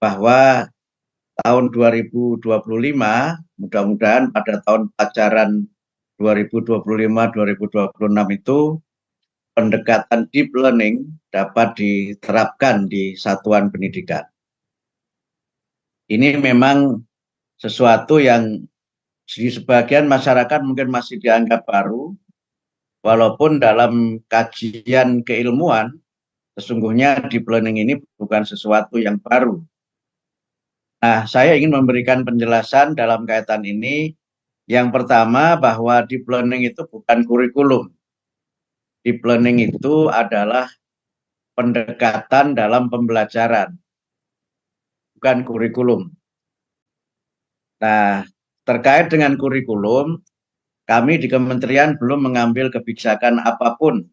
bahwa tahun 2025, mudah-mudahan pada tahun pelajaran 2025-2026 itu pendekatan deep learning dapat diterapkan di satuan pendidikan. Ini memang sesuatu yang di sebagian masyarakat mungkin masih dianggap baru, walaupun dalam kajian keilmuan, sesungguhnya deep learning ini bukan sesuatu yang baru. Nah, saya ingin memberikan penjelasan dalam kaitan ini. Yang pertama, bahwa deep learning itu bukan kurikulum. Deep learning itu adalah pendekatan dalam pembelajaran, bukan kurikulum. Nah, terkait dengan kurikulum, kami di kementerian belum mengambil kebijakan apapun,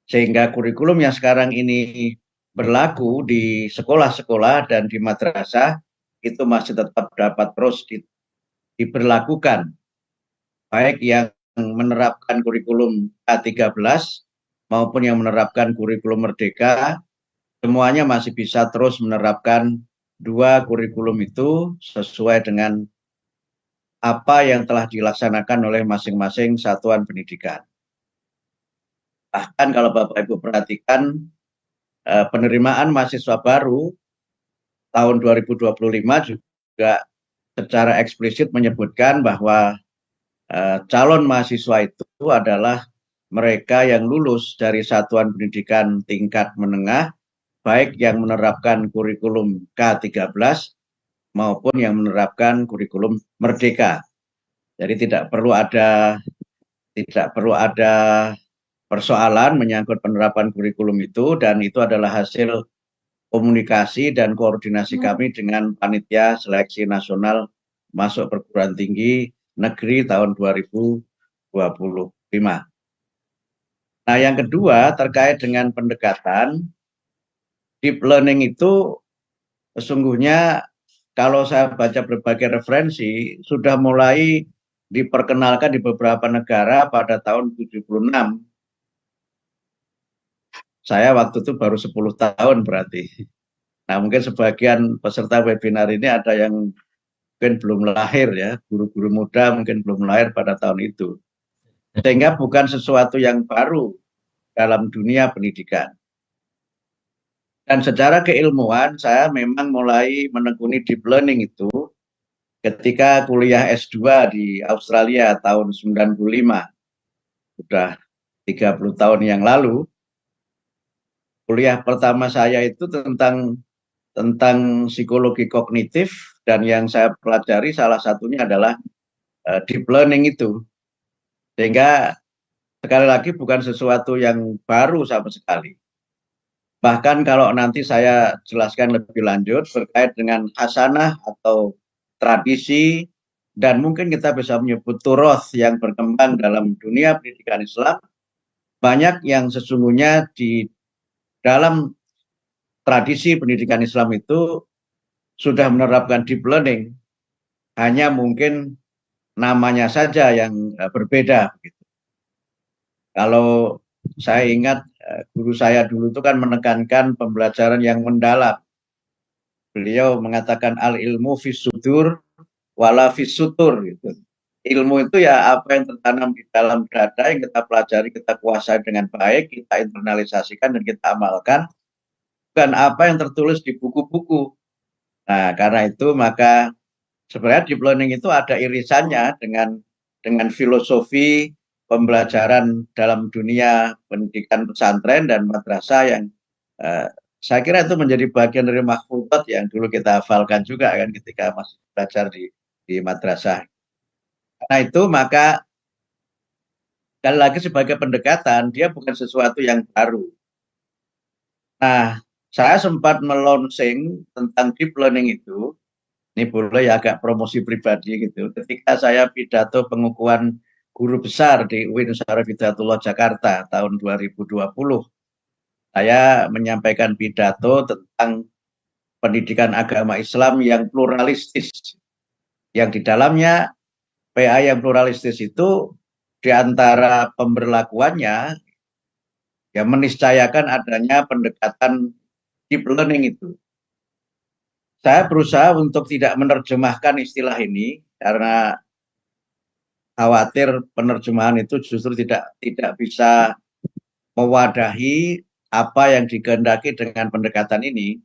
sehingga kurikulum yang sekarang ini berlaku di sekolah-sekolah dan di madrasah itu masih tetap dapat terus diberlakukan, baik yang menerapkan kurikulum K13 maupun yang menerapkan kurikulum Merdeka, semuanya masih bisa terus menerapkan dua kurikulum itu sesuai dengan apa yang telah dilaksanakan oleh masing-masing satuan pendidikan. Bahkan kalau Bapak Ibu perhatikan, penerimaan mahasiswa baru tahun 2025 juga secara eksplisit menyebutkan bahwa calon mahasiswa itu adalah mereka yang lulus dari satuan pendidikan tingkat menengah, baik yang menerapkan kurikulum K13 maupun yang menerapkan kurikulum Merdeka. Jadi tidak perlu ada persoalan menyangkut penerapan kurikulum itu, dan itu adalah hasil komunikasi dan koordinasi kami dengan Panitia Seleksi Nasional Masuk Perguruan Tinggi Negeri tahun 2025. Nah, yang kedua terkait dengan pendekatan deep learning itu, sesungguhnya kalau saya baca berbagai referensi sudah mulai diperkenalkan di beberapa negara pada tahun 76. Saya waktu itu baru 10 tahun berarti. Nah, mungkin sebagian peserta webinar ini ada yang mungkin belum lahir ya, guru-guru muda mungkin belum lahir pada tahun itu. Sehingga bukan sesuatu yang baru dalam dunia pendidikan. Dan secara keilmuan saya memang mulai menekuni deep learning itu ketika kuliah S2 di Australia tahun 95. Sudah 30 tahun yang lalu. Kuliah pertama saya itu tentang psikologi kognitif, dan yang saya pelajari salah satunya adalah deep learning itu. Sehingga sekali lagi bukan sesuatu yang baru sama sekali. Bahkan kalau nanti saya jelaskan lebih lanjut terkait dengan hasanah atau tradisi, dan mungkin kita bisa menyebut turoth yang berkembang dalam dunia pendidikan Islam, banyak yang sesungguhnya di dalam tradisi pendidikan Islam itu sudah menerapkan deep learning, hanya mungkin namanya saja yang berbeda. Kalau saya ingat guru saya dulu itu kan menekankan pembelajaran yang mendalam. Beliau mengatakan al ilmu fis sudur wala fis sutur gitu. Ilmu itu ya apa yang tertanam di dalam dada, yang kita pelajari, kita kuasai dengan baik, kita internalisasikan dan kita amalkan, bukan apa yang tertulis di buku-buku. Nah, karena itu maka sebenarnya deep learning itu ada irisannya dengan filosofi pembelajaran dalam dunia pendidikan pesantren dan madrasah yang saya kira itu menjadi bagian dari mahfudzat yang dulu kita hafalkan juga kan ketika masih belajar di madrasah. Karena itu maka sekali lagi sebagai pendekatan dia bukan sesuatu yang baru. Nah, saya sempat melonsing tentang deep learning itu. Ini boleh ya agak promosi pribadi gitu. Ketika saya pidato pengukuhan guru besar di UIN Nusantara Hidayatullah Jakarta tahun 2020, saya menyampaikan pidato tentang pendidikan agama Islam yang pluralistis. Yang di dalamnya PA yang pluralistis itu di antara pemberlakuannya ya meniscayakan adanya pendekatan deep learning itu. Saya berusaha untuk tidak menerjemahkan istilah ini karena khawatir penerjemahan itu justru tidak bisa mewadahi apa yang dikehendaki dengan pendekatan ini.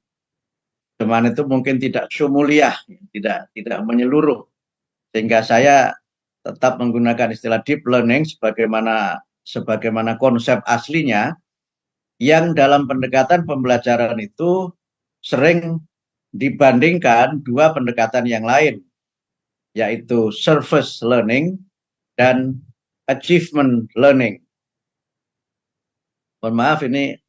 Cuman itu mungkin tidak syumuliah, tidak menyeluruh. Sehingga saya tetap menggunakan istilah deep learning sebagaimana konsep aslinya yang dalam pendekatan pembelajaran itu sering dibandingkan dua pendekatan yang lain, yaitu surface learning dan achievement learning. Mohon maaf ini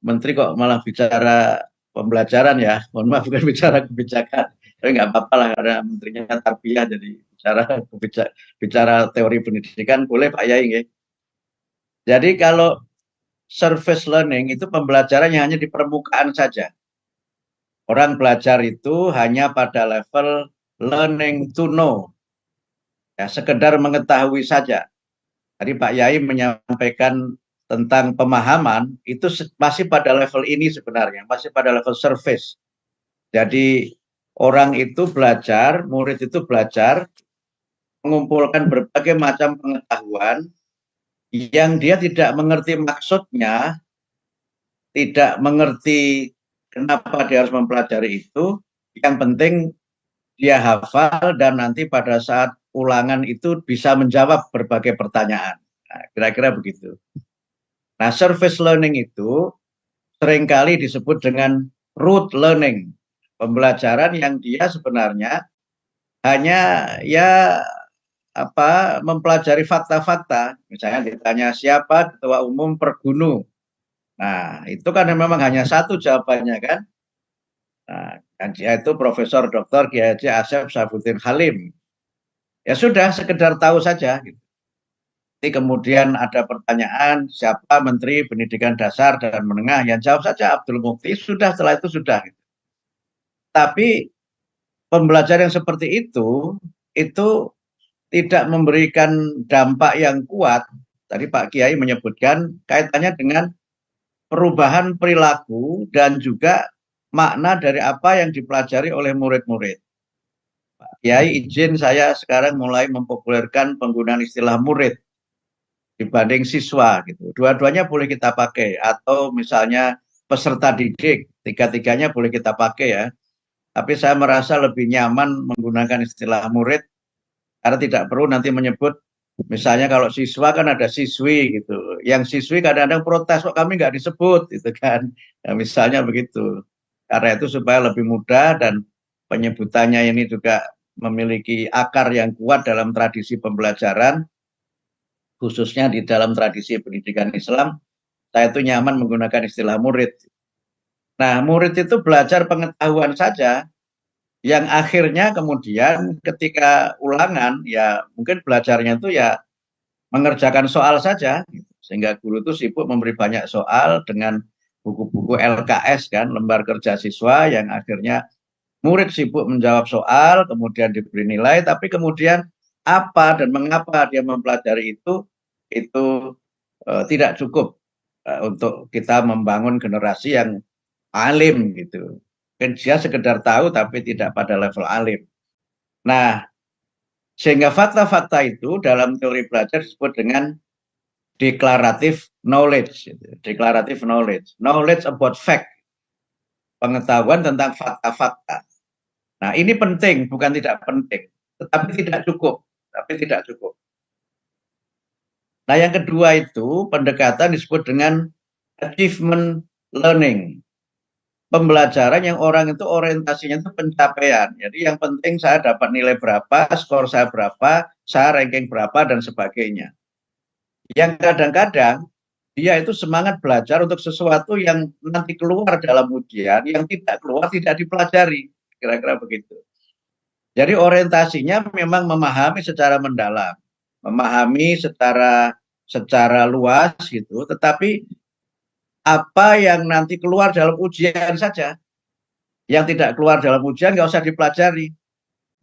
Menteri kok malah bicara pembelajaran ya. Mohon maaf bukan bicara kebijakan. Tapi nggak apa-apa lah karena menterinya tarbiyah jadi bicara teori pendidikan boleh Pak Yai nggih. Jadi kalau surface learning itu pembelajarannya hanya di permukaan saja. Orang belajar itu hanya pada level learning to know. Ya, sekedar mengetahui saja. Tadi Pak Yai menyampaikan tentang pemahaman, itu masih pada level ini sebenarnya, masih pada level surface. Jadi orang itu belajar, murid itu belajar, mengumpulkan berbagai macam pengetahuan yang dia tidak mengerti maksudnya, tidak mengerti kenapa dia harus mempelajari itu, yang penting dia hafal dan nanti pada saat ulangan itu bisa menjawab berbagai pertanyaan. Nah, kira-kira begitu. Nah, surface learning itu seringkali disebut dengan rote learning. Pembelajaran yang dia sebenarnya hanya ya mempelajari fakta-fakta. Misalnya ditanya siapa ketua umum Pergunu. Nah, itu kan memang hanya satu jawabannya kan. Nah, dia itu Profesor Dr. Kiai Haji Asep Saifuddin Halim. Ya sudah, sekedar tahu saja. Gitu. Nanti kemudian ada pertanyaan siapa Menteri Pendidikan Dasar dan Menengah, yang jawab saja Abdul Mukti. Sudah, setelah itu sudah. Gitu. Tapi pembelajaran yang seperti itu tidak memberikan dampak yang kuat. Tadi Pak Kiai menyebutkan kaitannya dengan perubahan perilaku dan juga makna dari apa yang dipelajari oleh murid-murid. Pak Kiai izin saya sekarang mulai mempopulerkan penggunaan istilah murid dibanding siswa gitu. Dua-duanya boleh kita pakai atau misalnya peserta didik, tiga-tiganya boleh kita pakai ya. Tapi saya merasa lebih nyaman menggunakan istilah murid karena tidak perlu nanti menyebut misalnya kalau siswa kan ada siswi gitu. Yang siswi kadang-kadang protes kok kami nggak disebut gitu kan. Ya, misalnya begitu. Karena itu supaya lebih mudah dan penyebutannya ini juga memiliki akar yang kuat dalam tradisi pembelajaran khususnya di dalam tradisi pendidikan Islam, saya itu nyaman menggunakan istilah murid. Nah, murid itu belajar pengetahuan saja, yang akhirnya kemudian ketika ulangan, ya mungkin belajarnya itu ya mengerjakan soal saja, sehingga guru itu sibuk memberi banyak soal dengan buku-buku LKS kan, lembar kerja siswa, yang akhirnya murid sibuk menjawab soal, kemudian diberi nilai, tapi kemudian apa dan mengapa dia mempelajari itu tidak cukup untuk kita membangun generasi yang alim gitu. Kan dia sekedar tahu tapi tidak pada level alim. Nah, sehingga fakta-fakta itu dalam teori belajar disebut dengan declarative knowledge. Gitu. Declarative knowledge. Knowledge about fact. Pengetahuan tentang fakta-fakta. Nah, ini penting, bukan tidak penting. Tetapi tidak cukup. Tapi tidak cukup. Nah, yang kedua itu pendekatan disebut dengan achievement learning. Pembelajaran yang orang itu orientasinya itu pencapaian. Jadi yang penting saya dapat nilai berapa, skor saya berapa, saya ranking berapa, dan sebagainya. Yang kadang-kadang dia itu semangat belajar untuk sesuatu yang nanti keluar dalam ujian, yang tidak keluar tidak dipelajari. Kira-kira begitu. Jadi orientasinya memang memahami secara mendalam, memahami secara luas gitu, tetapi apa yang nanti keluar dalam ujian saja, yang tidak keluar dalam ujian nggak usah dipelajari.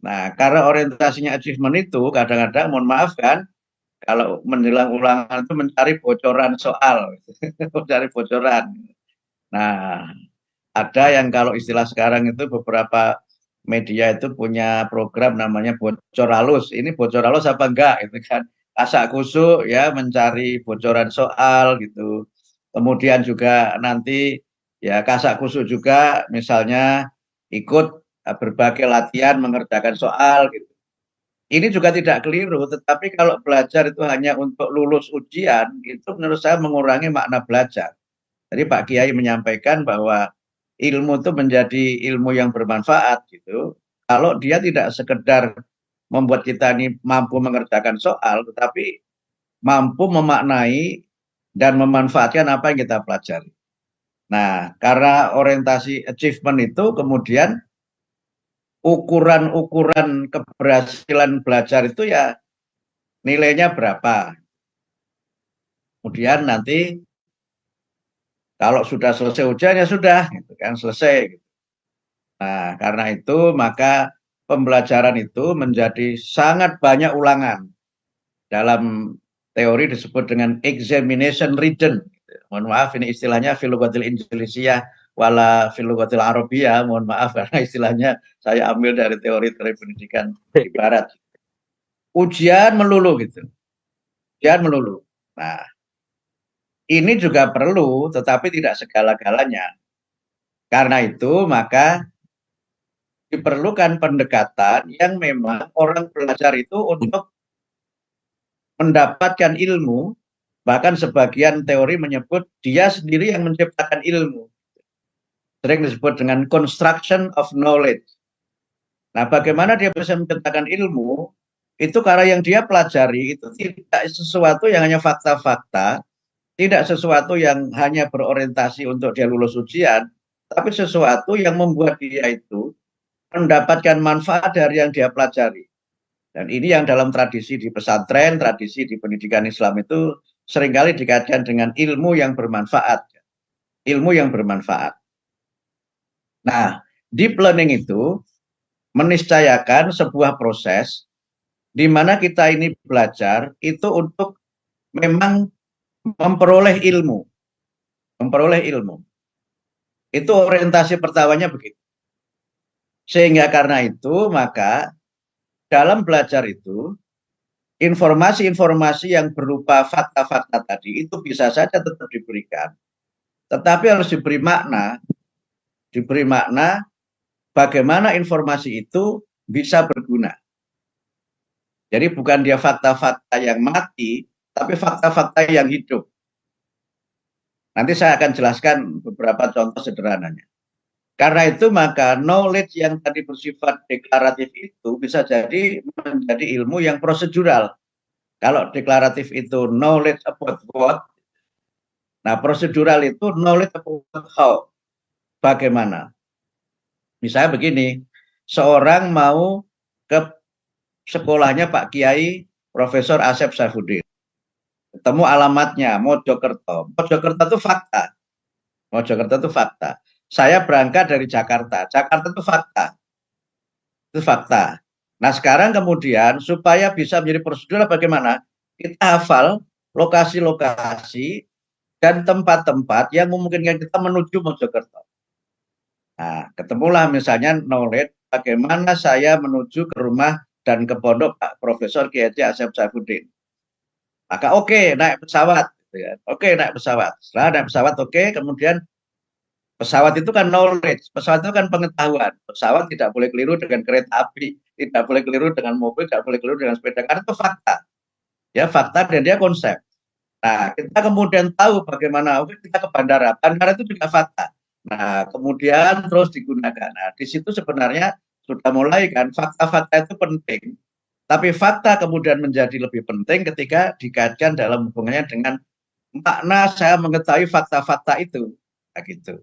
Nah, karena orientasinya achievement itu kadang-kadang, mohon maaf kan, kalau menjelang ulangan itu mencari bocoran soal, mencari bocoran. Nah, Ada yang kalau istilah sekarang itu beberapa media itu punya program namanya bocor halus. Ini bocor halus apa enggak? Itu kan kasak kusuk ya mencari bocoran soal gitu. Kemudian juga nanti ya kasak kusuk juga misalnya ikut berbagai latihan mengerjakan soal gitu. Ini juga tidak keliru, tetapi kalau belajar itu hanya untuk lulus ujian, itu menurut saya mengurangi makna belajar. Jadi Pak Kiai menyampaikan bahwa ilmu itu menjadi ilmu yang bermanfaat gitu. Kalau dia tidak sekedar membuat kita ini mampu mengerjakan soal, tetapi mampu memaknai dan memanfaatkan apa yang kita pelajari. Nah, karena orientasi achievement itu kemudian ukuran-ukuran keberhasilan belajar itu ya nilainya berapa. Kemudian nanti kalau sudah selesai ujian ya sudah, gitu kan selesai. Nah, karena itu maka pembelajaran itu menjadi sangat banyak ulangan. Dalam teori disebut dengan examination written. Mohon maaf ini istilahnya filogotil injilisiyah wala filogotil arabiyah. Mohon maaf karena istilahnya saya ambil dari teori-teori pendidikan di barat. Ujian melulu gitu. Ujian melulu. Nah, ini juga perlu tetapi tidak segala-galanya. Karena itu maka diperlukan pendekatan yang memang orang belajar itu untuk mendapatkan ilmu, bahkan sebagian teori menyebut dia sendiri yang menciptakan ilmu. Sering disebut dengan construction of knowledge. Nah, bagaimana dia bisa menciptakan ilmu? Itu karena yang dia pelajari itu tidak sesuatu yang hanya fakta-fakta, tidak sesuatu yang hanya berorientasi untuk dia lulus ujian, tapi sesuatu yang membuat dia itu mendapatkan manfaat dari yang dia pelajari. Dan ini yang dalam tradisi di pesantren, tradisi di pendidikan Islam itu seringkali dikaitkan dengan ilmu yang bermanfaat. Ilmu yang bermanfaat. Nah, deep learning itu meniscayakan sebuah proses di mana kita ini belajar itu untuk memang memperoleh ilmu. Memperoleh ilmu. Itu orientasi pertamanya begitu. Sehingga karena itu, maka dalam belajar itu informasi-informasi yang berupa fakta-fakta tadi itu bisa saja tetap diberikan, tetapi harus diberi makna bagaimana informasi itu bisa berguna. Jadi bukan dia fakta-fakta yang mati, tapi fakta-fakta yang hidup. Nanti saya akan jelaskan beberapa contoh sederhananya. Karena itu maka knowledge yang tadi bersifat deklaratif itu bisa jadi menjadi ilmu yang prosedural. Kalau deklaratif itu knowledge about what, nah prosedural itu knowledge about how, bagaimana. Misalnya begini, seorang mau ke sekolahnya Pak Kiai Profesor Asep Saifuddin. Ketemu alamatnya, Mojokerto. Mojokerto itu fakta. Mojokerto itu fakta. Saya berangkat dari Jakarta. Jakarta itu fakta. Itu fakta. Nah sekarang kemudian supaya bisa menjadi prosedur bagaimana? Kita hafal lokasi-lokasi dan tempat-tempat yang memungkinkan kita menuju Mojokerto. Nah, ketemulah misalnya knowledge bagaimana saya menuju ke rumah dan ke pondok Pak Profesor Kiai Asep Saifuddin. Maka oke, naik pesawat. Gitu ya. Oke, naik pesawat. Setelah naik pesawat, oke, kemudian pesawat itu kan knowledge, pesawat itu kan pengetahuan. Pesawat tidak boleh keliru dengan kereta api, tidak boleh keliru dengan mobil, tidak boleh keliru dengan sepeda, karena itu fakta. Ya, fakta dan dia konsep. Nah, kita kemudian tahu bagaimana, oke, kita ke bandara. Bandara itu juga fakta. Nah, kemudian terus digunakan. Nah, di situ sebenarnya sudah mulai kan, fakta-fakta itu penting. Tapi fakta kemudian menjadi lebih penting ketika dikaitkan dalam hubungannya dengan makna saya mengetahui fakta-fakta itu. Nah, gitu.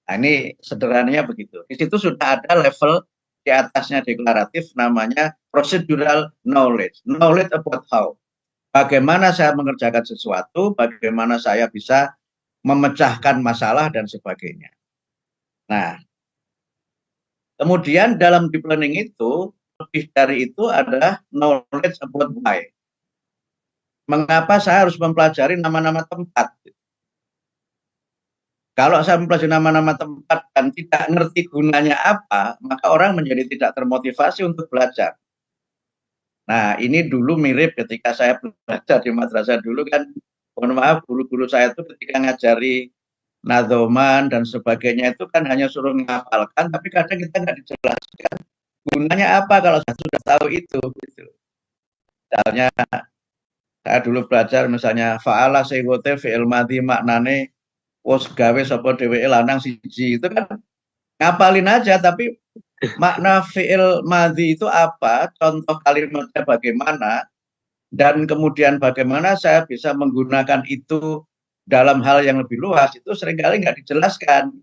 Nah, ini sederhananya begitu. Di situ sudah ada level di atasnya deklaratif namanya procedural knowledge. Knowledge about how. Bagaimana saya mengerjakan sesuatu, bagaimana saya bisa memecahkan masalah dan sebagainya. Nah, kemudian dalam deep learning itu, lebih dari itu adalah knowledge about why. Mengapa saya harus mempelajari nama-nama tempat? Kalau saya mempelajari nama-nama tempat dan tidak ngerti gunanya apa, maka orang menjadi tidak termotivasi untuk belajar. Nah, ini dulu mirip ketika saya belajar di madrasah dulu kan, mohon maaf, guru-guru saya itu ketika ngajari nadzoman dan sebagainya itu kan hanya suruh menghafalkan, tapi kadang kita nggak dijelaskan gunanya apa kalau saya sudah tahu itu. Gitu. Misalnya saya dulu belajar misalnya fa'ala sehgote fi'il madhi maknane wos gawe sapa dheweke lanang siji itu kan ngapalin aja tapi makna fi'il madhi itu apa, contoh kalimatnya bagaimana, dan kemudian bagaimana saya bisa menggunakan itu dalam hal yang lebih luas, itu seringkali nggak dijelaskan.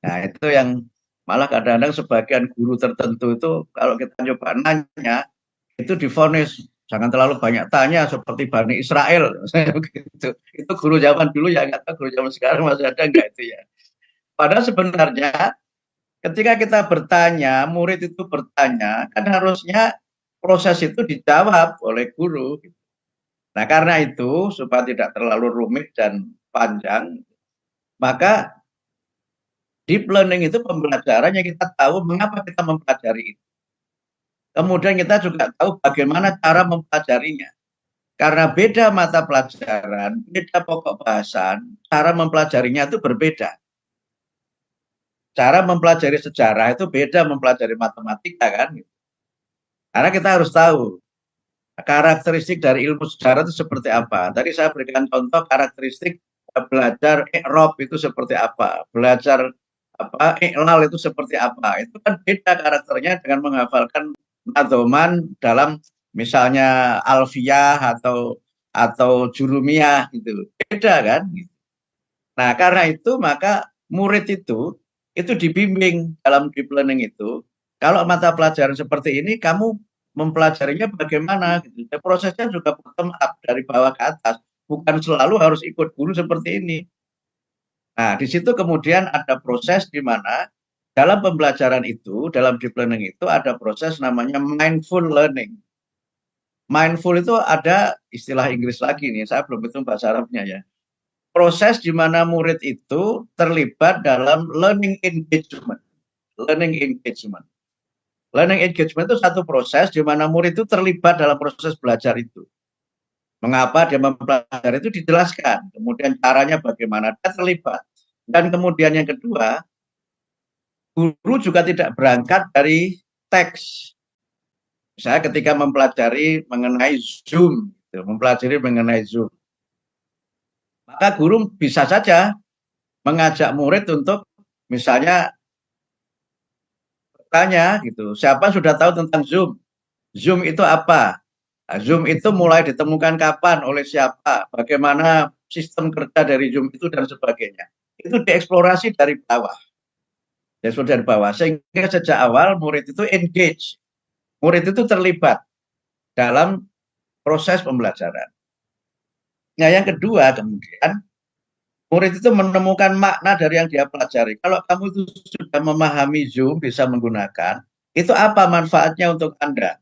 Nah, itu yang malah kadang-kadang sebagian guru tertentu itu kalau kita coba nanya, itu divonis jangan terlalu banyak tanya seperti Bani Israel. Gitu. Itu guru zaman dulu ya, nggak tahu guru zaman sekarang masih ada nggak itu ya. Padahal sebenarnya ketika kita bertanya, murid itu bertanya, kan harusnya proses itu dijawab oleh guru. Nah, karena itu supaya tidak terlalu rumit dan panjang, maka deep learning itu pembelajaran yang kita tahu mengapa kita mempelajari itu. Kemudian kita juga tahu bagaimana cara mempelajarinya. Karena beda mata pelajaran, beda pokok bahasan, cara mempelajarinya itu berbeda. Cara mempelajari sejarah itu beda mempelajari matematika kan. Karena kita harus tahu karakteristik dari ilmu sejarah itu seperti apa. Tadi saya berikan contoh karakteristik belajar i'rab itu seperti apa, belajar apa i'lal itu seperti apa. Itu kan beda karakternya dengan menghafalkan nadzoman dalam misalnya alfiyah atau jurumiyah gitu. Beda kan? Nah, karena itu maka murid itu dibimbing dalam deep learning itu. Kalau mata pelajaran seperti ini kamu mempelajarinya bagaimana gitu. Dan prosesnya juga bottom up dari bawah ke atas, bukan selalu harus ikut guru seperti ini. Nah, di situ kemudian ada proses di mana dalam pembelajaran itu, dalam deep learning itu ada proses namanya mindful learning. Mindful itu ada istilah Inggris lagi nih, saya belum hitung bahasa Arabnya ya. Proses di mana murid itu terlibat dalam learning engagement. Learning engagement. Learning engagement itu satu proses di mana murid itu terlibat dalam proses belajar itu. Mengapa dia mempelajari itu dijelaskan. Kemudian caranya bagaimana dia terlibat. Dan kemudian yang kedua, guru juga tidak berangkat dari teks. Misalnya ketika mempelajari mengenai Zoom, mempelajari mengenai Zoom. Maka guru bisa saja mengajak murid untuk misalnya tanya gitu, siapa sudah tahu tentang Zoom? Zoom itu apa? Nah, Zoom itu mulai ditemukan kapan, oleh siapa, bagaimana sistem kerja dari Zoom itu dan sebagainya. Itu dieksplorasi dari bawah. Dari bawah. Sehingga sejak awal murid itu engage. Murid itu terlibat dalam proses pembelajaran. Nah, yang kedua kemudian murid itu menemukan makna dari yang dia pelajari. Kalau kamu itu sudah memahami Zoom, bisa menggunakan, itu apa manfaatnya untuk Anda?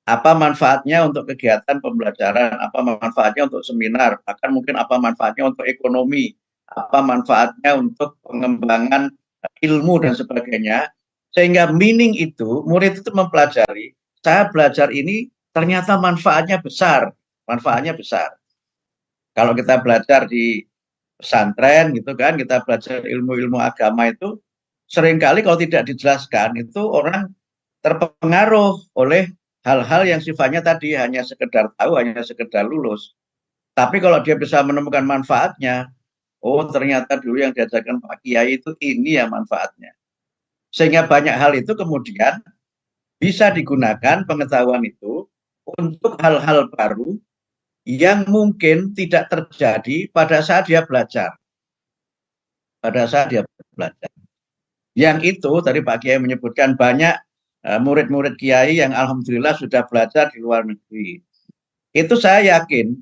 Apa manfaatnya untuk kegiatan pembelajaran, apa manfaatnya untuk seminar, bahkan mungkin apa manfaatnya untuk ekonomi, apa manfaatnya untuk pengembangan ilmu dan sebagainya. Sehingga meaning itu, murid itu mempelajari, saya belajar ini ternyata manfaatnya besar, manfaatnya besar. Kalau kita belajar di pesantren gitu kan, kita belajar ilmu-ilmu agama itu seringkali kalau tidak dijelaskan itu orang terpengaruh oleh hal-hal yang sifatnya tadi hanya sekedar tahu, hanya sekedar lulus. Tapi kalau dia bisa menemukan manfaatnya, oh ternyata dulu yang diajarkan Pak Kiai itu ini ya manfaatnya. Sehingga banyak hal itu kemudian bisa digunakan pengetahuan itu untuk hal-hal baru yang mungkin tidak terjadi pada saat dia belajar. Pada saat dia belajar. Yang itu tadi Pak Kiai menyebutkan banyak murid-murid Kiai yang alhamdulillah sudah belajar di luar negeri. Itu saya yakin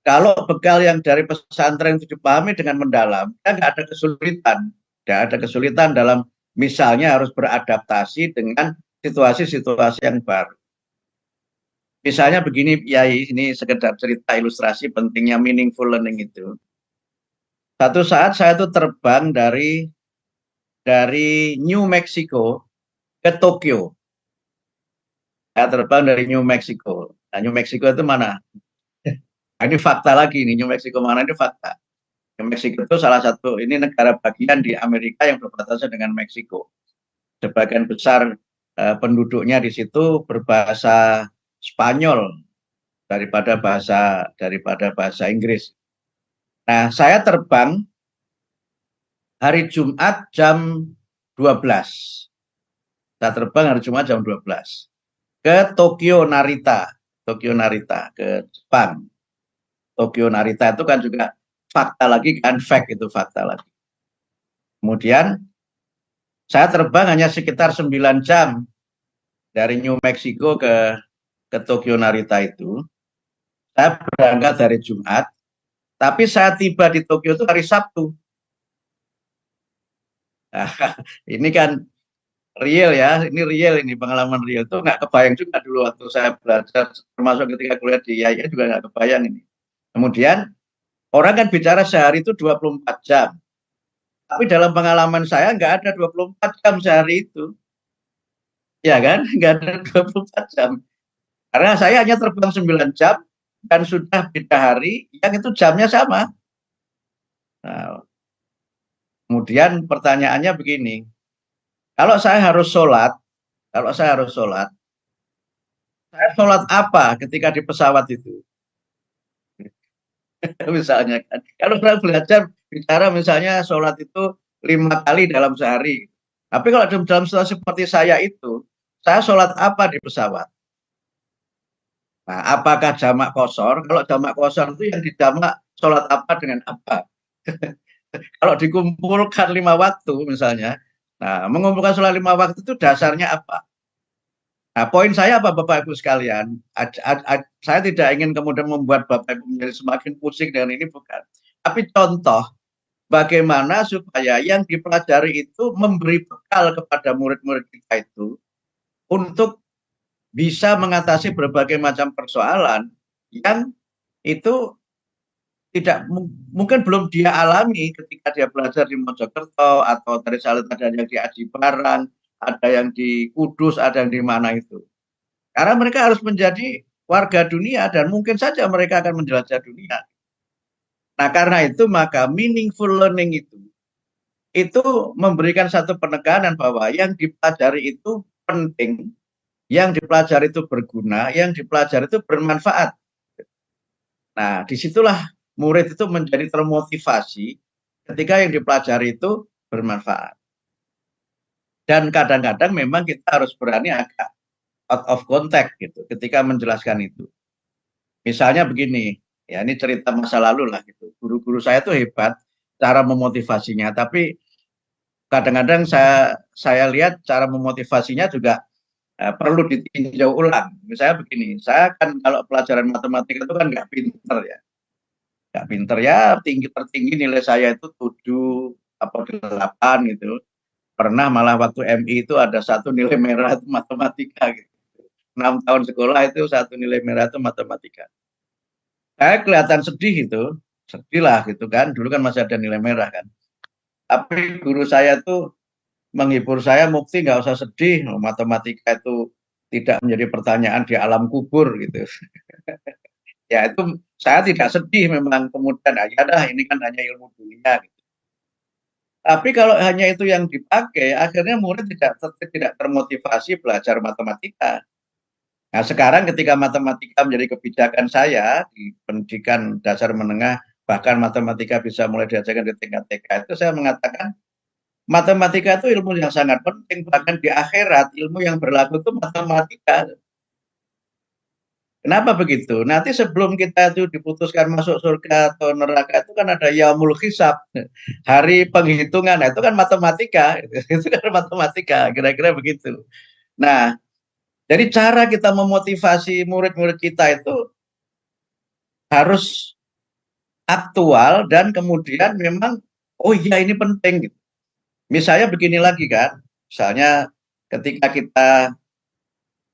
kalau bekal yang dari pesantren itu dipahami dengan mendalam, ya nggak ada kesulitan. Nggak ada kesulitan dalam misalnya harus beradaptasi dengan situasi-situasi yang baru. Misalnya begini, Kiai, ini sekedar cerita ilustrasi pentingnya meaningful learning itu. Satu saat saya tuh terbang dari New Mexico ke Tokyo. Saya terbang dari New Mexico. Nah, New Mexico itu mana? Nah, ini fakta lagi nih, New Mexico mana ini fakta. New Mexico itu salah satu, ini negara bagian di Amerika yang berbatasan dengan Meksiko. Sebagian besar penduduknya di situ berbahasa Spanyol daripada bahasa Inggris. Nah, saya terbang hari Jumat jam 12. Saya terbang hari Jumat jam 12 ke Tokyo Narita. Tokyo Narita ke Jepang. Tokyo Narita itu kan juga fakta lagi kan, fact itu fakta lagi. Kemudian saya terbang hanya sekitar 9 jam dari New Mexico ke Tokyo Narita itu. Saya berangkat dari Jumat, tapi saya tiba di Tokyo itu hari Sabtu. Nah, ini kan real ya, ini real, ini pengalaman real tuh nggak kebayang juga dulu waktu saya belajar, termasuk ketika kuliah di IAIN juga nggak kebayang ini. Kemudian orang kan bicara sehari itu 24 jam, tapi dalam pengalaman saya nggak ada 24 jam sehari itu, ya kan? Nggak ada 24 jam. Karena saya hanya terbang 9 jam dan sudah beda hari yang itu jamnya sama. Nah, kemudian pertanyaannya begini, kalau saya harus sholat, kalau saya harus sholat, saya sholat apa ketika di pesawat itu? Misalnya kan, kalau orang belajar bicara misalnya sholat itu 5 kali dalam sehari. Tapi kalau dalam situasi seperti saya itu, saya sholat apa di pesawat? Nah, apakah jamak kosor? Kalau jamak kosor itu yang dijamak sholat apa dengan apa? Kalau dikumpulkan 5 waktu misalnya, nah mengumpulkan sholat 5 waktu itu dasarnya apa? Nah, poin saya apa Bapak Ibu sekalian? Saya tidak ingin kemudian membuat Bapak Ibu menjadi semakin pusing dengan ini, bukan. Tapi contoh bagaimana supaya yang dipelajari itu memberi bekal kepada murid-murid kita itu untuk bisa mengatasi berbagai macam persoalan yang itu tidak mungkin belum dia alami ketika dia belajar di Mojokerto atau dari Salit, ada yang di Aji Barang, ada yang di Kudus, ada yang di mana itu. Karena mereka harus menjadi warga dunia dan mungkin saja mereka akan menjelajah dunia. Nah, karena itu maka meaningful learning itu memberikan satu penekanan bahwa yang dipelajari itu penting, yang dipelajari itu berguna, yang dipelajari itu bermanfaat. Nah, disitulah murid itu menjadi termotivasi ketika yang dipelajari itu bermanfaat. Dan kadang-kadang memang kita harus berani agak out of context gitu ketika menjelaskan itu. Misalnya begini, ya ini cerita masa lalu lah gitu. Guru-guru saya tuh hebat cara memotivasinya, tapi kadang-kadang saya lihat cara memotivasinya juga perlu ditinjau ulang. Misalnya begini, saya kan kalau pelajaran matematika itu kan nggak pinter ya, tinggi tertinggi nilai saya itu 7 apa 8 gitu. Pernah malah waktu MI itu ada satu nilai merah itu matematika gitu. 6 tahun sekolah itu satu nilai merah itu matematika. Saya kelihatan sedih itu, sedih lah gitu kan. Dulu kan masih ada nilai merah kan. Tapi guru saya tuh menghibur saya, Mukti nggak usah sedih, matematika itu tidak menjadi pertanyaan di alam kubur gitu. Ya itu saya tidak sedih memang kemudian ya dah ini kan hanya ilmu dunia gitu. Tapi kalau hanya itu yang dipakai, akhirnya murid tidak termotivasi belajar matematika. Nah, sekarang ketika matematika menjadi kebijakan saya di pendidikan dasar menengah, bahkan matematika bisa mulai diajarkan di tingkat TK, itu saya mengatakan matematika itu ilmu yang sangat penting, bahkan di akhirat ilmu yang berlaku itu matematika. Kenapa begitu? Nanti sebelum kita itu diputuskan masuk surga atau neraka itu kan ada yaumul hisab, hari penghitungan. Nah, itu kan matematika, itu kan matematika, kira-kira begitu. Nah, jadi cara kita memotivasi murid-murid kita itu harus aktual dan kemudian memang oh iya ini penting gitu. Misalnya begini lagi kan, misalnya ketika kita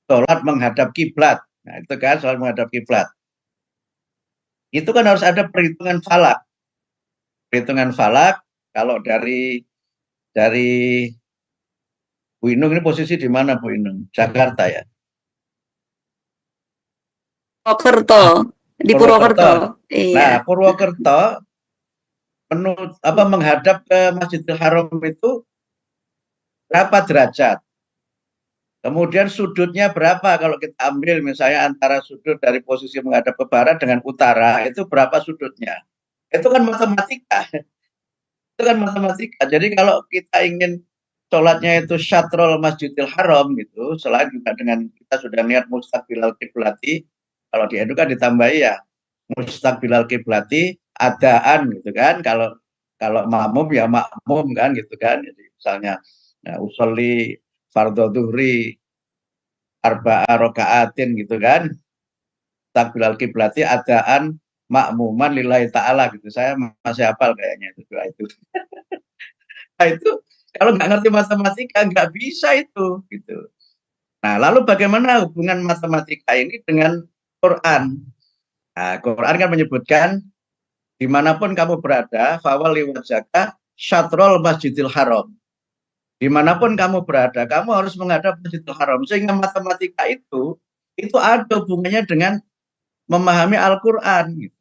sholat menghadap kiblat, nah itu kan sholat menghadap kiblat, itu kan harus ada perhitungan falak. perhitungan falak. Kalau dari Bu Inung ini posisi di mana Bu Inung? Jakarta ya? Purwokerto, di Purwokerto. Purwokerto. Iya. Nah, Purwokerto menghadap ke Masjidil Haram itu berapa derajat? Kemudian sudutnya berapa kalau kita ambil misalnya antara sudut dari posisi menghadap ke barat dengan utara itu berapa sudutnya? Itu kan matematika. Itu kan matematika. Jadi kalau kita ingin sholatnya itu syatrul Masjidil Haram gitu, selain juga dengan kita sudah lihat mustaqbilal kiblati, kalau di Edu kan ditambahi ya mustaqbilal kiblati adaan gitu kan. Kalau makmum ya makmum kan gitu kan. Jadi misalnya ya, usolli fardhu dhuhri arba'a rakaatin gitu kan. Mustaqbilal kiblati adaan makmuman lillahi ta'ala gitu. Saya masih hafal kayaknya itu doa itu. Nah itu kalau nggak ngerti matematika nggak bisa itu gitu. Nah lalu bagaimana hubungan matematika ini dengan Quran? Nah, Quran kan menyebutkan dimanapun kamu berada, fawali wajhaka syatrul masjidil haram. Dimanapun kamu berada, kamu harus menghadap masjidil haram. Sehingga matematika itu ada hubungannya dengan memahami Al-Quran. Gitu.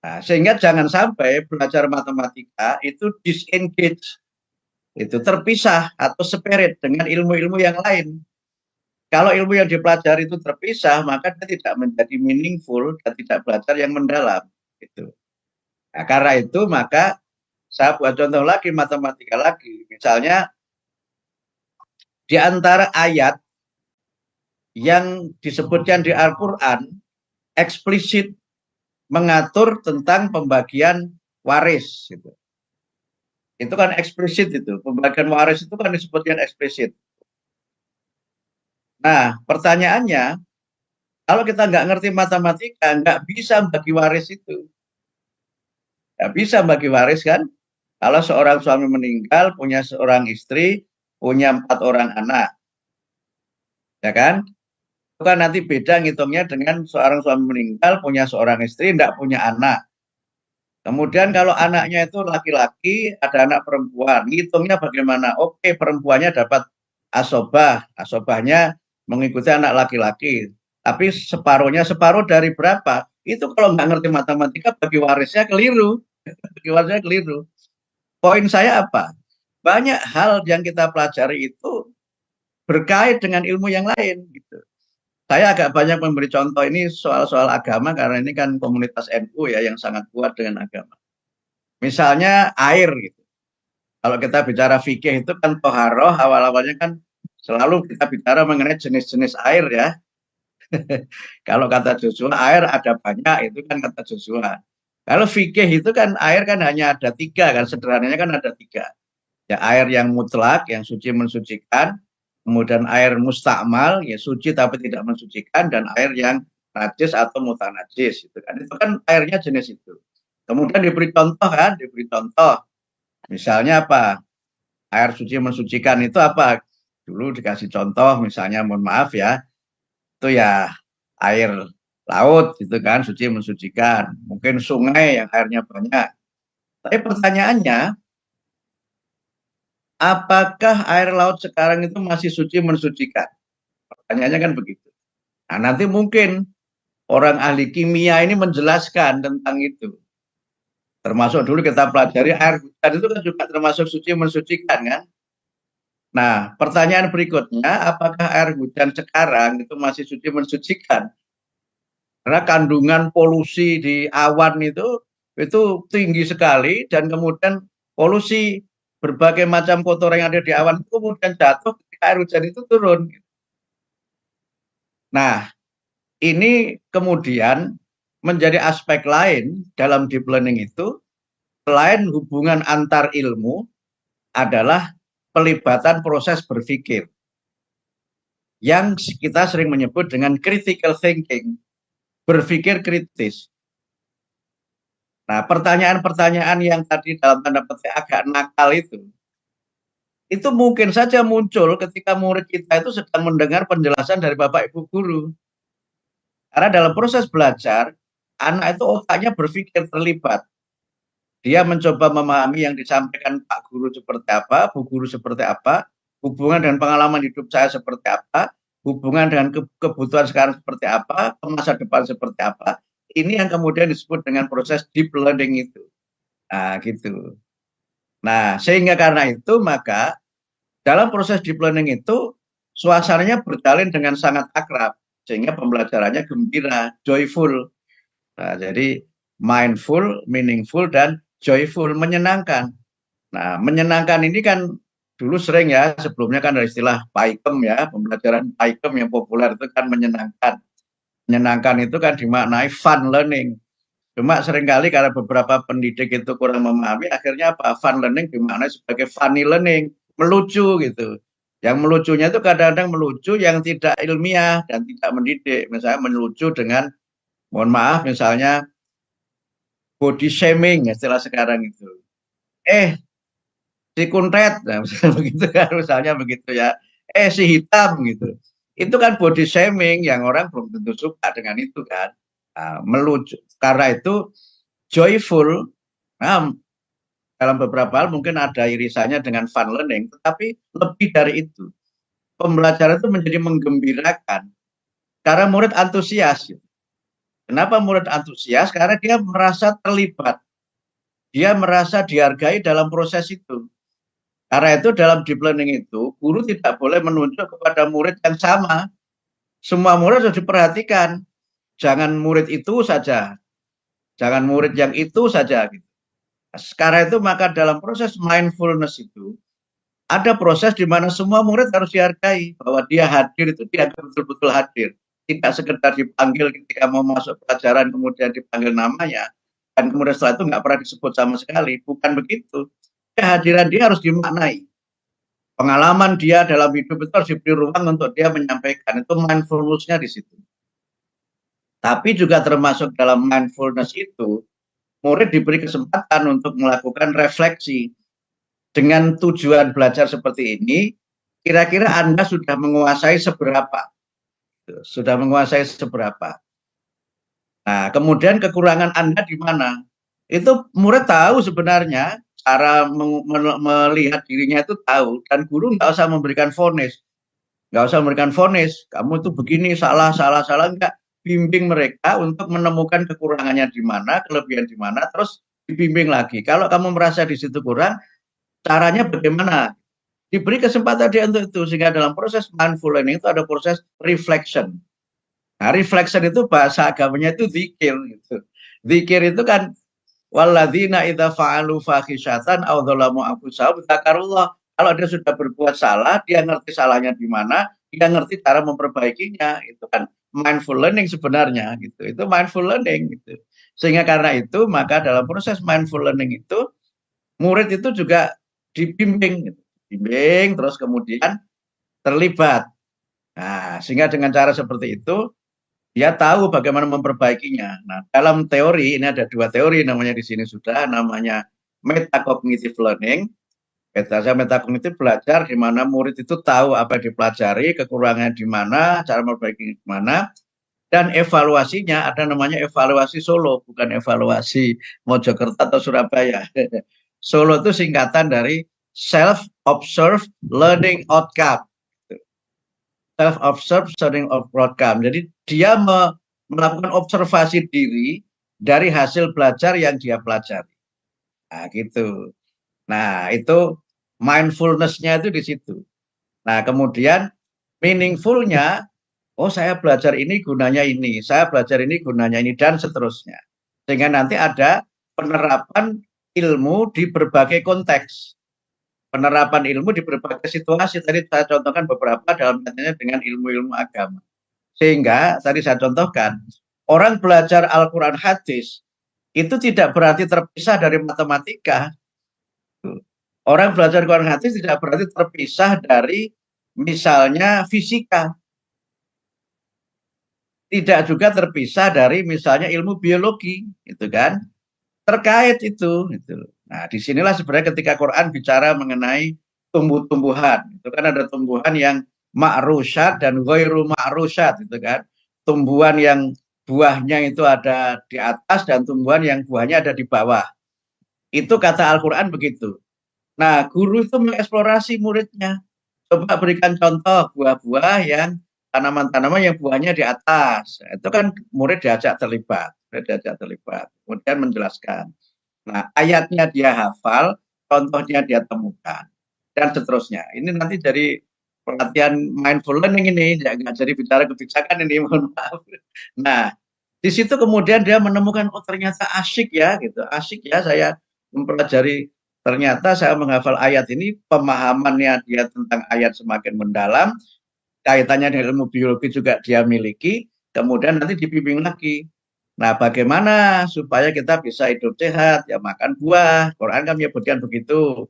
Nah, sehingga jangan sampai belajar matematika itu disengage, itu terpisah atau separate dengan ilmu-ilmu yang lain. Kalau ilmu yang dipelajari itu terpisah, maka dia tidak menjadi meaningful dan tidak belajar yang mendalam. Gitu. Nah, karena itu maka saya buat contoh lagi matematika lagi. Misalnya di antara ayat yang disebutkan di Al-Quran eksplisit mengatur tentang pembagian waris. Gitu. Itu kan eksplisit itu. Pembagian waris itu kan disebutkan eksplisit. Nah, pertanyaannya, kalau kita nggak ngerti matematika, nggak bisa bagi waris itu. Nggak bisa bagi waris kan? Kalau seorang suami meninggal, punya seorang istri, punya 4 orang anak. Ya kan? Itu kan nanti beda ngitungnya dengan seorang suami meninggal, punya seorang istri, tidak punya anak. Kemudian kalau anaknya itu laki-laki, ada anak perempuan, ngitungnya bagaimana? Oke, perempuannya dapat asobah, asobahnya mengikuti anak laki-laki. Tapi separuh dari berapa? Itu kalau nggak ngerti matematika bagi warisnya keliru. Bagi warisnya keliru. Poin saya apa? Banyak hal yang kita pelajari itu berkait dengan ilmu yang lain. Gitu. Saya agak banyak memberi contoh ini soal-soal agama karena ini kan komunitas NU ya yang sangat kuat dengan agama. Misalnya air gitu. Kalau kita bicara fikih itu kan toharoh awal-awalnya kan selalu kita bicara mengenai jenis-jenis air ya. Kalau kata Joshua air ada banyak itu kan kata Joshua. Kalau fikih itu kan air kan hanya ada 3 kan sederhananya kan ada 3. Ya air yang mutlak yang suci mensucikan, kemudian air mustakmal ya suci tapi tidak mensucikan dan air yang najis atau mutanajis itu kan airnya jenis itu. Kemudian diberi contoh kan, diberi contoh. Misalnya apa? Air suci mensucikan itu apa? Dulu dikasih contoh misalnya mohon maaf ya, itu ya air laut itu kan suci mensucikan. Mungkin sungai yang airnya banyak. Tapi pertanyaannya, apakah air laut sekarang itu masih suci mensucikan? Pertanyaannya kan begitu. Nah, nanti mungkin orang ahli kimia ini menjelaskan tentang itu. Termasuk dulu kita pelajari air hujan itu kan juga termasuk suci mensucikan kan. Nah, pertanyaan berikutnya, apakah air hujan sekarang itu masih suci mensucikan? Karena kandungan polusi di awan itu tinggi sekali dan kemudian polusi berbagai macam kotoran yang ada di awan itu kemudian jatuh ketika air hujan itu turun. Nah, ini kemudian menjadi aspek lain dalam deep learning itu selain hubungan antar ilmu adalah pelibatan proses berpikir yang kita sering menyebut dengan critical thinking, berpikir kritis. Nah, pertanyaan-pertanyaan yang tadi dalam tanda petik agak nakal itu mungkin saja muncul ketika murid kita itu sedang mendengar penjelasan dari Bapak Ibu guru. Karena dalam proses belajar, anak itu otaknya berpikir terlibat. Dia mencoba memahami yang disampaikan Pak Guru seperti apa, Bu Guru seperti apa, hubungan dan pengalaman hidup saya seperti apa, hubungan dengan kebutuhan sekarang seperti apa, ke masa depan seperti apa. Ini yang kemudian disebut dengan proses deep learning itu. Nah, gitu. Nah, sehingga karena itu maka dalam proses deep learning itu suasananya berjalin dengan sangat akrab sehingga pembelajarannya gembira, joyful. Nah, jadi mindful, meaningful dan joyful, menyenangkan. Nah, menyenangkan ini kan dulu sering ya, sebelumnya kan ada istilah PAIKEM ya, pembelajaran PAIKEM yang populer itu kan menyenangkan. Menyenangkan itu kan dimaknai fun learning. Cuma seringkali karena beberapa pendidik itu kurang memahami, akhirnya apa? Fun learning dimaknai sebagai funny learning, melucu gitu. Yang melucunya itu kadang-kadang melucu yang tidak ilmiah dan tidak mendidik. Misalnya melucu dengan, mohon maaf, misalnya body shaming istilah sekarang itu. Eh, si kuntet, nah, misalnya begitu kan, misalnya begitu ya. Si hitam gitu. Itu kan body shaming yang orang belum tentu suka dengan itu kan. Nah, melucu. Karena itu joyful. Nah, dalam beberapa hal mungkin ada irisannya dengan fun learning, tetapi lebih dari itu. Pembelajaran itu menjadi menggembirakan. Karena murid antusias. Kenapa murid antusias? Karena dia merasa terlibat. Dia merasa dihargai dalam proses itu. Karena itu dalam deep learning itu, guru tidak boleh menunjuk kepada murid yang sama. Semua murid harus diperhatikan. Jangan murid itu saja. Jangan murid yang itu saja. Karena itu maka dalam proses mindfulness itu, ada proses di mana semua murid harus dihargai. Bahwa dia hadir itu dia betul-betul hadir. Tidak sekedar dipanggil ketika mau masuk pelajaran kemudian dipanggil namanya. Dan kemudian setelah itu nggak pernah disebut sama sekali. Bukan begitu. Kehadiran dia harus dimaknai. Pengalaman dia dalam hidup itu harus diberi ruang untuk dia menyampaikan. Itu mindfulness-nya di situ. Tapi juga termasuk dalam mindfulness itu, murid diberi kesempatan untuk melakukan refleksi. Dengan tujuan belajar seperti ini, kira-kira Anda sudah menguasai seberapa? Sudah menguasai seberapa? Nah, kemudian kekurangan Anda di mana? Itu murid tahu sebenarnya, cara melihat dirinya itu tahu, dan guru nggak usah memberikan vonis. Nggak usah memberikan vonis, kamu itu begini, salah, enggak. Bimbing mereka untuk menemukan kekurangannya di mana, kelebihan di mana, terus dibimbing lagi. Kalau kamu merasa di situ kurang, caranya bagaimana? Diberi kesempatan dia untuk itu, sehingga dalam proses mindful learning itu ada proses reflection. Nah, reflection itu bahasa agamanya itu zikir. Gitu. Zikir itu kan walladzina idza fa'alu fahisyatan aw dzalamu anfusahum dzakarullah. Kalau dia sudah berbuat salah, dia ngerti salahnya di mana, dia ngerti cara memperbaikinya. Itu kan mindful learning sebenarnya gitu. Itu mindful learning gitu. Sehingga karena itu, maka dalam proses mindful learning itu murid itu juga dibimbing gitu. Bimbing terus kemudian terlibat. Nah, sehingga dengan cara seperti itu dia tahu bagaimana memperbaikinya. Nah, dalam teori ini ada dua teori namanya di sini sudah, namanya metacognitive learning. Metakognitif belajar di mana murid itu tahu apa yang dipelajari, kekurangan di mana, cara memperbaiki di mana, dan evaluasinya ada namanya evaluasi Solo, bukan evaluasi Mojokerto atau Surabaya. Solo itu singkatan dari self-observed learning outcome. Self-observed learning outcome. Jadi dia melakukan observasi diri dari hasil belajar yang dia pelajari. Nah, gitu. Nah, itu mindfulness-nya itu di situ. Nah, kemudian meaningful-nya, oh saya belajar ini gunanya ini, saya belajar ini gunanya ini, dan seterusnya. Sehingga nanti ada penerapan ilmu di berbagai konteks. Penerapan ilmu di berbagai situasi. Tadi saya contohkan beberapa dalam kaitannya dengan ilmu-ilmu agama. Sehingga tadi saya contohkan, orang belajar Al-Quran hadis itu tidak berarti terpisah dari matematika. Orang belajar Quran hadis tidak berarti terpisah dari misalnya fisika. Tidak juga terpisah dari misalnya ilmu biologi, itu kan. Terkait itu, gitu. Nah, disinilah sebenarnya ketika Quran bicara mengenai tumbuh-tumbuhan, itu kan ada tumbuhan yang ma'rusyat dan ghairu ma'rusyat, itu kan. Tumbuhan yang buahnya itu ada di atas dan tumbuhan yang buahnya ada di bawah. Itu kata Al-Quran begitu. Nah, guru itu mengeksplorasi muridnya. Coba berikan contoh buah-buah yang tanaman-tanaman yang buahnya di atas. Itu kan murid diajak terlibat. Kemudian menjelaskan. Nah, ayatnya dia hafal, contohnya dia temukan, dan seterusnya. Ini nanti dari pelatihan mindful learning ini, nggak jadi bicara kebijakan ini, mohon maaf. Nah, di situ kemudian dia menemukan, oh ternyata asyik ya, gitu. Asyik ya saya mempelajari, ternyata saya menghafal ayat ini, pemahamannya dia tentang ayat semakin mendalam, kaitannya dengan ilmu biologi juga dia miliki, kemudian nanti dibimbing lagi. Nah, bagaimana supaya kita bisa hidup sehat? Ya makan buah. Quran kan menyebutkan begitu.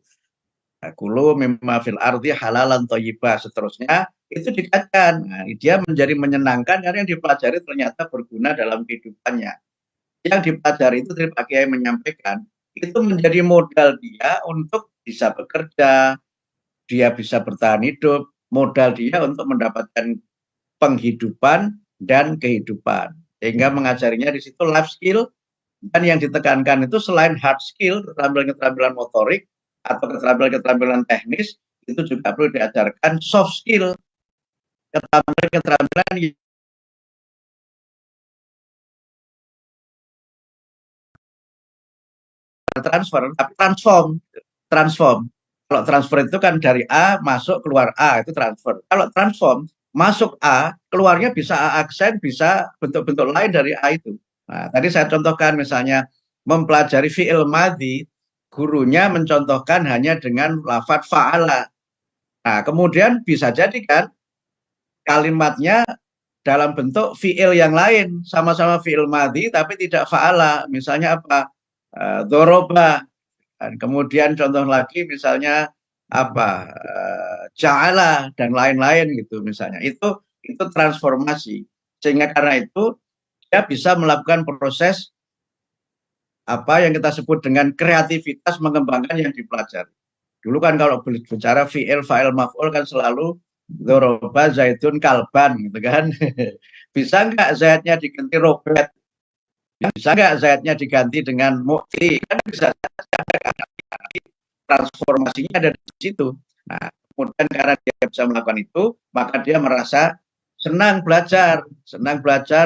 Kulu mimma fil ardi halalan thayyibah, seterusnya itu dikaitkan. Nah, dia menjadi menyenangkan karena yang dipelajari ternyata berguna dalam kehidupannya. Yang dipelajari itu dari Pak Kiai menyampaikan, itu menjadi modal dia untuk bisa bekerja, dia bisa bertahan hidup, modal dia untuk mendapatkan penghidupan dan kehidupan. Sehingga mengajarinya di situ life skill, dan yang ditekankan itu selain hard skill, keterampilan-keterampilan motorik atau keterampilan-keterampilan teknis, itu juga perlu diajarkan soft skill, keterampilan-keterampilan yang transfer, tapi transform. Kalau transfer itu kan dari A masuk keluar A, itu transfer. Kalau transform, masuk A, keluarnya bisa A aksen, bisa bentuk-bentuk lain dari A itu. Nah, tadi saya contohkan misalnya mempelajari fi'il madhi, gurunya mencontohkan hanya dengan lafadz fa'ala. Nah, kemudian bisa jadi kan kalimatnya dalam bentuk fi'il yang lain, sama-sama fi'il madhi tapi tidak fa'ala. Misalnya apa? Doroba. Dan kemudian contoh lagi misalnya apa? Ja'ala dan lain-lain gitu misalnya. Itu transformasi. Sehingga karena itu dia bisa melakukan proses apa yang kita sebut dengan kreativitas mengembangkan yang dipelajari. Dulu kan kalau bicara fi'il, fa'il, maf'ul kan selalu doroba zaitun kalban gitu kan. Bisa nggak zaitnya diganti robet? Bisa nggak zaitnya diganti dengan mukti? Kan bisa saja, transformasinya ada di situ. Nah, kemudian karena dia bisa melakukan itu, maka dia merasa senang belajar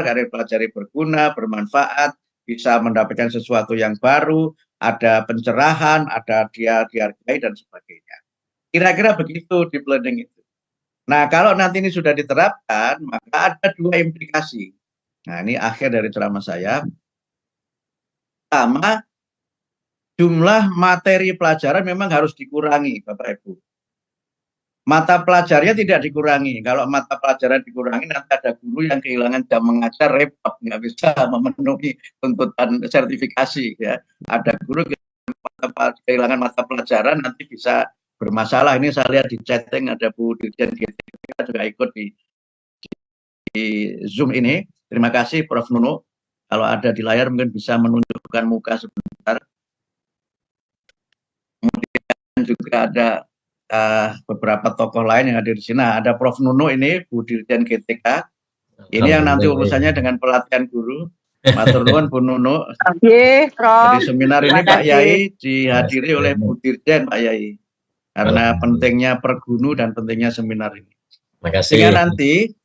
karena pelajari berguna, bermanfaat, bisa mendapatkan sesuatu yang baru, ada pencerahan, ada dia dihargai dan sebagainya. Kira-kira begitu di planning itu. Nah, kalau nanti ini sudah diterapkan, maka ada dua implikasi. Nah, ini akhir dari ceramah saya. Pertama, jumlah materi pelajaran memang harus dikurangi, Bapak Ibu. Mata pelajarnya tidak dikurangi. Kalau mata pelajaran dikurangi, nanti ada guru yang kehilangan jam mengajar, repot, nggak bisa memenuhi tuntutan sertifikasi. Ya, ada guru kehilangan mata pelajaran, nanti bisa bermasalah. Ini saya lihat di chatting ada Bu Dirjen GTK juga ikut di Zoom ini. Terima kasih Prof. Nuno. Kalau ada di layar mungkin bisa menunjukkan muka sebentar. Kemudian juga ada beberapa tokoh lain yang ada di sini. Nah, ada Prof. Nuno ini, Bu Dirjen GTK. Ini yang nanti urusannya dengan pelatihan guru. Matur nuwun Bu Nuno. Jadi seminar ini Pak Yai dihadiri oleh Bu Dirjen Pak Yai. Karena pentingnya pergunu dan pentingnya seminar ini. Sehingga nanti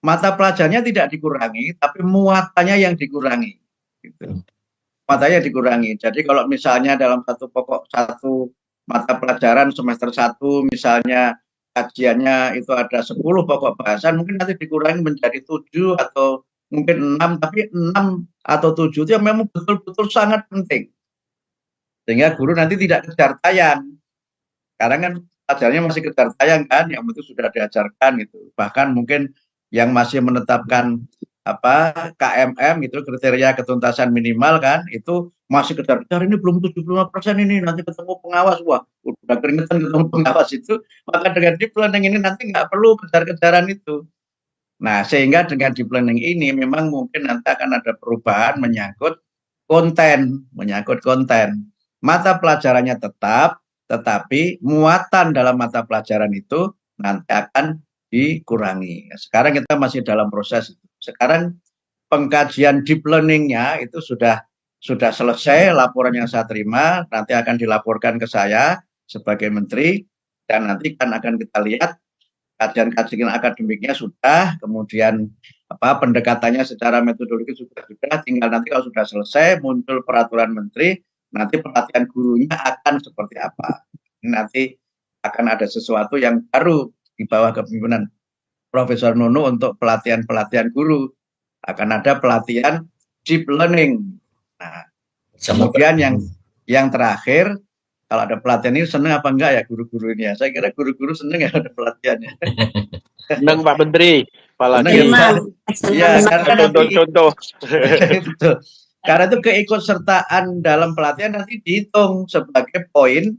mata pelajarannya tidak dikurangi, tapi muatannya yang dikurangi. Gitu. Muatannya dikurangi. Jadi kalau misalnya dalam satu mata pelajaran semester 1 misalnya kajiannya itu ada 10 pokok bahasan, mungkin nanti dikurangi menjadi 7 atau mungkin 6, tapi 6 atau 7 itu yang memang betul-betul sangat penting. Sehingga guru nanti tidak kejar tayang. Karena kan pelajarannya masih kejar tayang kan, yang itu sudah diajarkan gitu. Bahkan mungkin yang masih menetapkan KMM itu kriteria ketuntasan minimal kan, itu masih kejar-kejar, ini belum 75% ini, nanti ketemu pengawas, wah udah keringetan ketemu pengawas itu, maka dengan deep learning ini nanti nggak perlu kejar-kejaran itu. Nah, sehingga dengan deep learning ini memang mungkin nanti akan ada perubahan menyangkut konten. Mata pelajarannya tetap, tetapi muatan dalam mata pelajaran itu nanti akan dikurangi. Sekarang kita masih dalam proses itu. Sekarang pengkajian deep learning-nya itu sudah sudah selesai laporan yang saya terima, nanti akan dilaporkan ke saya sebagai menteri, dan nanti akan kita lihat kajian-kajian akademiknya sudah, kemudian pendekatannya secara metodologi sudah, tinggal nanti kalau sudah selesai muncul peraturan menteri, nanti pelatihan gurunya akan seperti apa. Nanti akan ada sesuatu yang baru di bawah kepemimpinan Profesor Nunu untuk pelatihan guru. Akan ada pelatihan deep learning. Nah, kemudian yang terakhir, kalau ada pelatihan ini seneng apa enggak ya guru-guru ini ya? Saya kira guru-guru seneng ya ada pelatihannya. Seneng Pak Menteri, apalagi ya, karena contoh-contoh. Karena itu keikutsertaan dalam pelatihan nanti dihitung sebagai poin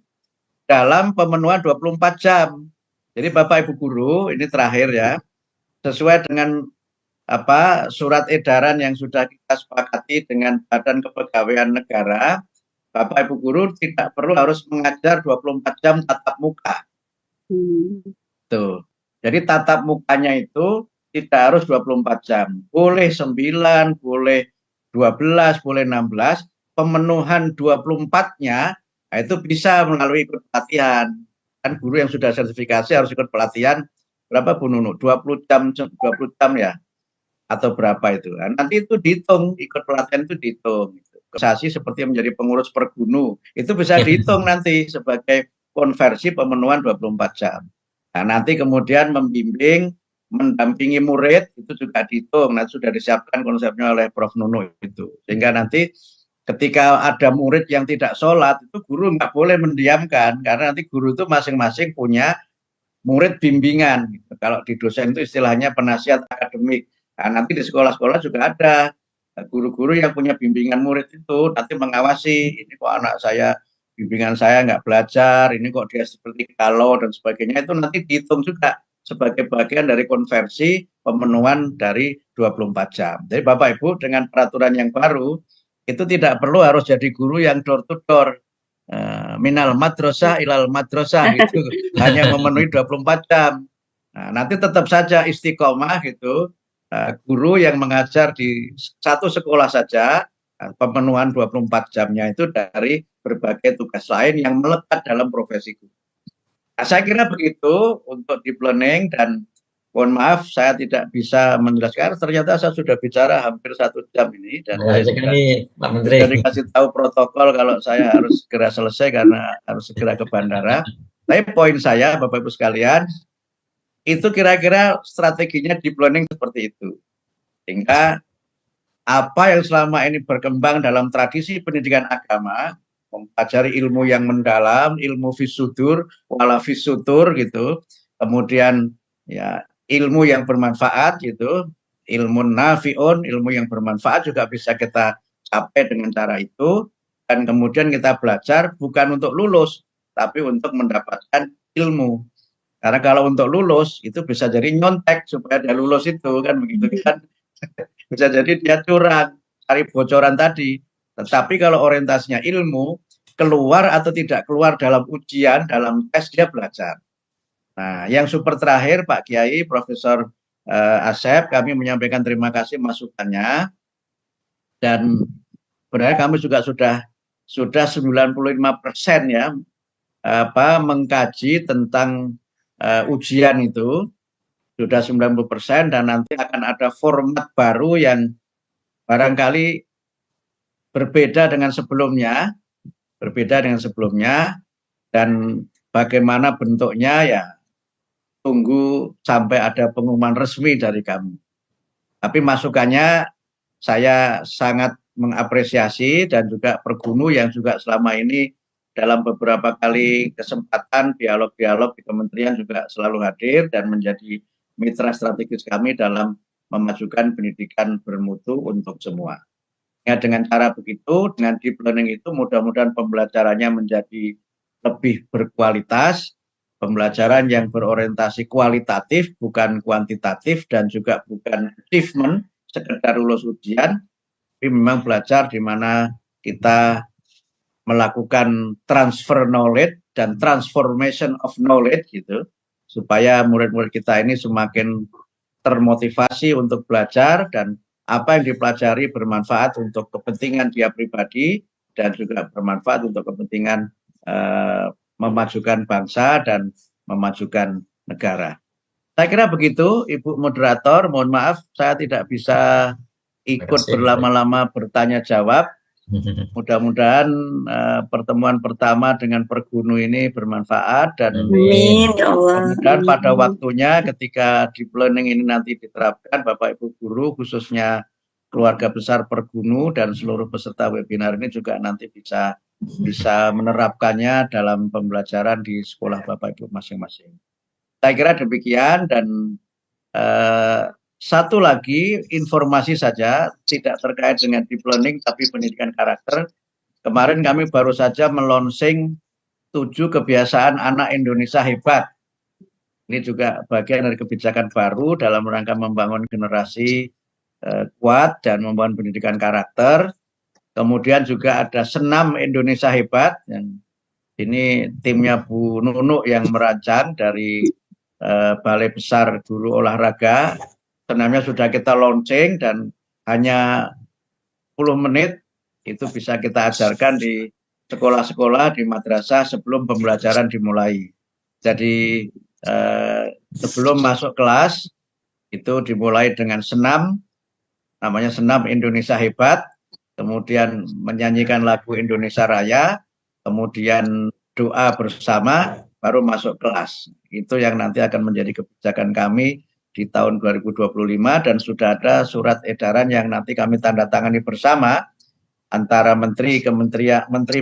dalam pemenuhan 24 jam. Jadi Bapak Ibu guru, ini terakhir ya, sesuai dengan surat edaran yang sudah kita sepakati dengan Badan Kepegawaian Negara, Bapak Ibu guru tidak perlu harus mengajar 24 jam tatap muka. Tuh. Jadi tatap mukanya itu tidak harus 24 jam. Boleh 9, boleh 12, boleh 16. Pemenuhan 24-nya itu bisa melalui ikut pelatihan. Kan guru yang sudah sertifikasi harus ikut pelatihan berapa Bu Nunu? 20 jam ya? Atau berapa itu. Nah, nanti itu dihitung, ikut pelatihan itu dihitung. Organisasi seperti menjadi pengurus pergunu, itu bisa dihitung nanti sebagai konversi pemenuhan 24 jam. Nah, nanti kemudian membimbing, mendampingi murid, itu juga dihitung. Nah, sudah disiapkan konsepnya oleh Prof. Nunu itu. Sehingga nanti ketika ada murid yang tidak sholat, itu guru nggak boleh mendiamkan, karena nanti guru itu masing-masing punya murid bimbingan. Kalau di dosen itu istilahnya penasihat akademik. Nah, nanti di sekolah-sekolah juga ada guru-guru yang punya bimbingan murid itu nanti mengawasi, ini kok anak saya, bimbingan saya nggak belajar, ini kok dia seperti galau dan sebagainya, itu nanti dihitung juga sebagai bagian dari konversi pemenuhan dari 24 jam. Jadi Bapak Ibu dengan peraturan yang baru, itu tidak perlu harus jadi guru yang door to door, minal madrasah ilal madrasah gitu, hanya memenuhi 24 jam. Nah, nanti tetap saja istiqomah gitu, guru yang mengajar di satu sekolah saja, pemenuhan 24 jamnya itu dari berbagai tugas lain yang melekat dalam profesi guru. Nah, saya kira begitu untuk deep learning, dan mohon maaf saya tidak bisa menjelaskan, ternyata saya sudah bicara hampir 1 jam ini, dan saya sudah dikasih tahu protokol kalau saya harus segera selesai karena harus segera ke bandara. Tapi poin saya Bapak Ibu sekalian, itu kira-kira strateginya deep learning seperti itu. Sehingga apa yang selama ini berkembang dalam tradisi pendidikan agama, mempelajari ilmu yang mendalam, ilmu fisudur, wala fisutur gitu, kemudian ya ilmu yang bermanfaat gitu, ilmu nafi'un, ilmu yang bermanfaat juga bisa kita capai dengan cara itu, dan kemudian kita belajar bukan untuk lulus, tapi untuk mendapatkan ilmu. Karena kalau untuk lulus itu bisa jadi nyontek supaya dia lulus itu kan begitu kan. Bisa jadi dia curang, cari bocoran tadi. Tetapi kalau orientasinya ilmu, keluar atau tidak keluar dalam ujian, dalam tes dia belajar. Nah, yang super terakhir Pak Kiai Profesor Asep, kami menyampaikan terima kasih masukannya, dan sebenarnya kami juga sudah 95% ya mengkaji tentang ujian itu sudah 90%, dan nanti akan ada format baru yang barangkali berbeda dengan sebelumnya, dan bagaimana bentuknya ya tunggu sampai ada pengumuman resmi dari kami. Tapi masukannya saya sangat mengapresiasi, dan juga Pergunu yang juga selama ini dalam beberapa kali kesempatan dialog-dialog di kementerian juga selalu hadir dan menjadi mitra strategis kami dalam memajukan pendidikan bermutu untuk semua. Ya, dengan cara begitu, dengan deep learning itu mudah-mudahan pembelajarannya menjadi lebih berkualitas, pembelajaran yang berorientasi kualitatif bukan kuantitatif, dan juga bukan achievement sekedar lulus ujian, tapi memang belajar di mana kita melakukan transfer knowledge dan transformation of knowledge gitu, supaya murid-murid kita ini semakin termotivasi untuk belajar dan apa yang dipelajari bermanfaat untuk kepentingan dia pribadi dan juga bermanfaat untuk kepentingan memajukan bangsa dan memajukan negara. Saya kira begitu, Ibu Moderator. Mohon maaf, saya tidak bisa ikut berlama-lama bertanya jawab. Mudah-mudahan pertemuan pertama dengan Pergunu ini bermanfaat dan Amin, ya Allah. kemudian pada waktunya ketika di planning ini nanti diterapkan, Bapak Ibu guru khususnya keluarga besar Pergunu dan seluruh peserta webinar ini juga nanti bisa menerapkannya dalam pembelajaran di sekolah Bapak Ibu masing-masing. Saya kira demikian dan satu lagi informasi saja tidak terkait dengan deep learning tapi pendidikan karakter. Kemarin kami baru saja melonsing 7 kebiasaan anak Indonesia hebat. Ini juga bagian dari kebijakan baru dalam rangka membangun generasi kuat dan membangun pendidikan karakter. Kemudian juga ada senam Indonesia hebat yang ini timnya Bu Nunuk yang merancang dari Balai Besar Guru Olahraga. Senamnya sudah kita launching dan hanya 10 menit itu bisa kita ajarkan di sekolah-sekolah, di madrasah sebelum pembelajaran dimulai. Jadi sebelum masuk kelas itu dimulai dengan senam, namanya senam Indonesia Hebat, kemudian menyanyikan lagu Indonesia Raya, kemudian doa bersama, baru masuk kelas. Itu yang nanti akan menjadi kebijakan kami di tahun 2025 dan sudah ada surat edaran yang nanti kami tanda tangani bersama antara Menteri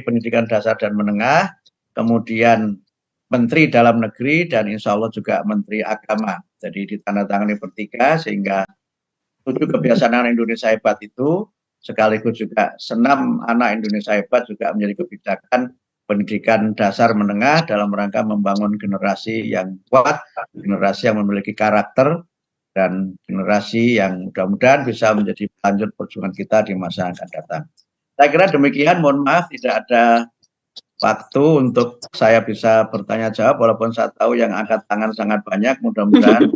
Pendidikan Dasar dan Menengah, kemudian Menteri Dalam Negeri dan insya Allah juga Menteri Agama. Jadi ditandatangani bertiga sehingga 7 kebiasaan anak Indonesia hebat itu sekaligus juga senam anak Indonesia hebat juga menjadi kebijakan pendidikan dasar menengah dalam rangka membangun generasi yang kuat, generasi yang memiliki karakter, dan generasi yang mudah-mudahan bisa menjadi pelanjut perjuangan kita di masa yang akan datang. Saya kira demikian, mohon maaf tidak ada waktu untuk saya bisa bertanya jawab, walaupun saya tahu yang angkat tangan sangat banyak, mudah-mudahan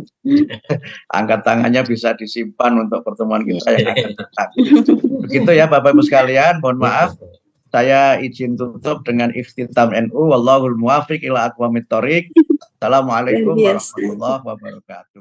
angkat tangannya bisa disimpan untuk pertemuan kita yang akan datang. Begitu ya Bapak Ibu sekalian, mohon maaf. Saya izin tutup dengan ikhtitam NU. Wallahul muwaffiq ila aqwamit thoriq. Assalamualaikum warahmatullahi wabarakatuh.